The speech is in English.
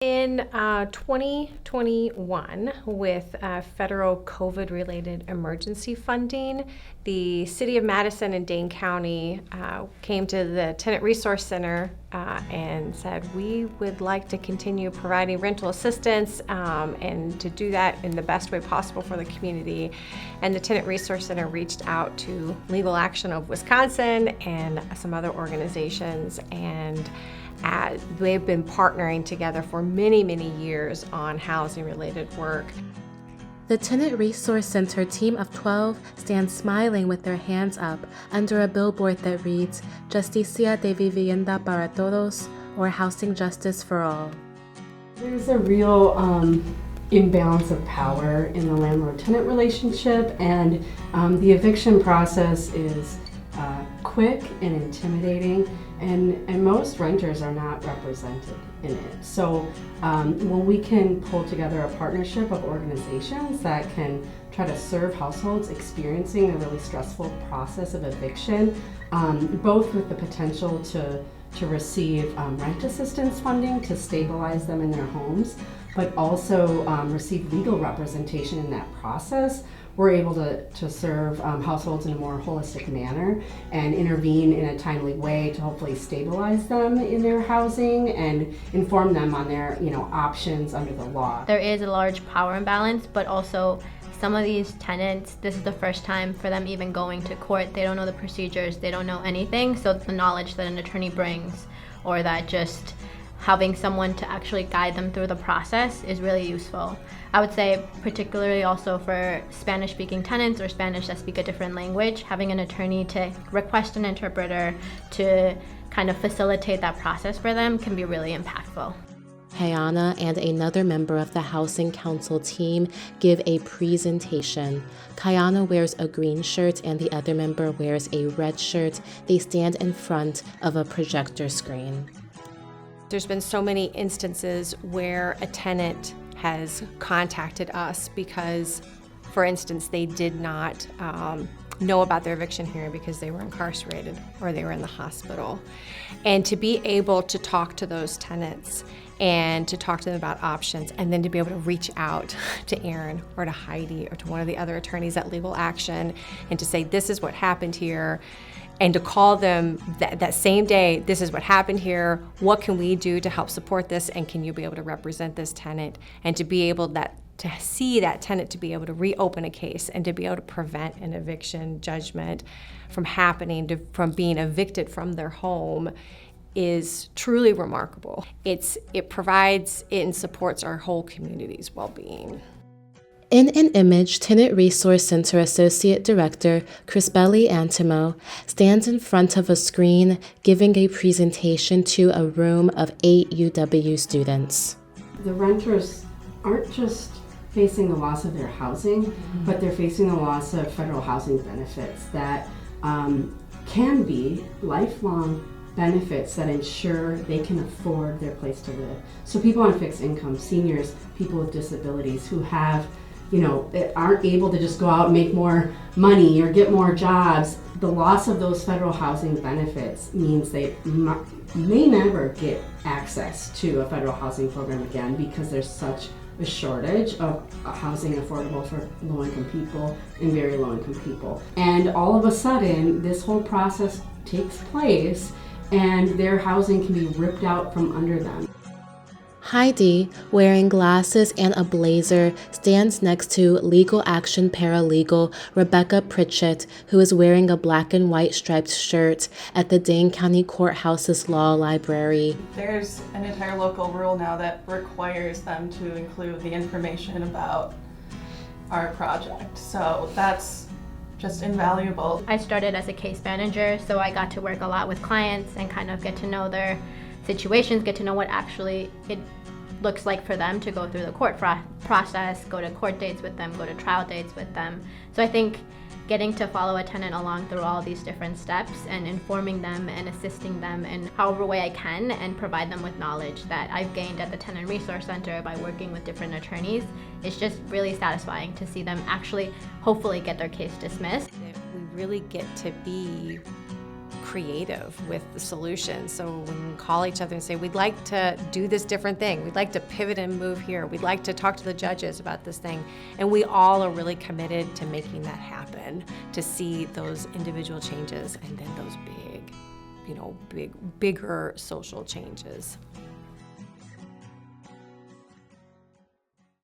In 2021, with federal COVID-related emergency funding, the City of Madison and Dane County came to the Tenant Resource Center and said, we would like to continue providing rental assistance and to do that in the best way possible for the community. And the Tenant Resource Center reached out to Legal Action of Wisconsin and some other organizations, and they've been partnering together for many, many years on housing-related work. The Tenant Resource Center team of 12 stands smiling with their hands up under a billboard that reads, Justicia de Vivienda para Todos, or Housing Justice for All. There's a real imbalance of power in the landlord-tenant relationship, and the eviction process is quick and intimidating, and most renters are not represented in it. So when we can pull together a partnership of organizations that can try to serve households experiencing a really stressful process of eviction, both with the potential to receive rent assistance funding to stabilize them in their homes, but also receive legal representation in that process, we're able to serve households in a more holistic manner and intervene in a timely way to hopefully stabilize them in their housing and inform them on their options under the law. There is a large power imbalance, but also some of these tenants, this is the first time for them even going to court. They don't know the procedures, they don't know anything, so the knowledge that an attorney brings, or that just having someone to actually guide them through the process, is really useful. I would say particularly also for Spanish-speaking tenants or Spanish that speak a different language, having an attorney to request an interpreter to kind of facilitate that process for them can be really impactful. Hayana and another member of the Housing Council team give a presentation. Kayana wears a green shirt and the other member wears a red shirt. They stand in front of a projector screen. There's been so many instances where a tenant has contacted us because, for instance, they did not know about their eviction hearing because they were incarcerated or they were in the hospital. And to be able to talk to those tenants and to talk to them about options, and then to be able to reach out to Aaron or to Heidi or to one of the other attorneys at Legal Action and to say, this is what happened here, and to call them that same day, this is what happened here, what can we do to help support this, and can you be able to represent this tenant, and to be able to see that tenant to be able to reopen a case and to be able to prevent an eviction judgment from happening, from being evicted from their home, is truly remarkable. It provides and supports our whole community's well-being. In an image, Tenant Resource Center Associate Director Crispelli Antimo stands in front of a screen giving a presentation to a room of 8 UW students. The renters aren't just facing the loss of their housing, but they're facing the loss of federal housing benefits that can be lifelong benefits that ensure they can afford their place to live. So people on fixed income, seniors, people with disabilities who have that aren't able to just go out and make more money or get more jobs, the loss of those federal housing benefits means they may never get access to a federal housing program again because there's such a shortage of housing affordable for low-income people and very low-income people. And all of a sudden, this whole process takes place and their housing can be ripped out from under them. Heidi, wearing glasses and a blazer, stands next to Legal Action paralegal Rebecca Pritchett, who is wearing a black and white striped shirt at the Dane County Courthouse's Law Library. There's an entire local rule now that requires them to include the information about our project, so that's just invaluable. I started as a case manager, so I got to work a lot with clients and kind of get to know their situations, get to know what actually it looks like for them to go through the court process, go to court dates with them, go to trial dates with them. So I think getting to follow a tenant along through all these different steps and informing them and assisting them in however way I can and provide them with knowledge that I've gained at the Tenant Resource Center by working with different attorneys, it's just really satisfying to see them actually hopefully get their case dismissed. We really get to be creative with the solutions. So when we call each other and say, we'd like to do this different thing, we'd like to pivot and move here, we'd like to talk to the judges about this thing, and we all are really committed to making that happen, to see those individual changes and then those bigger social changes.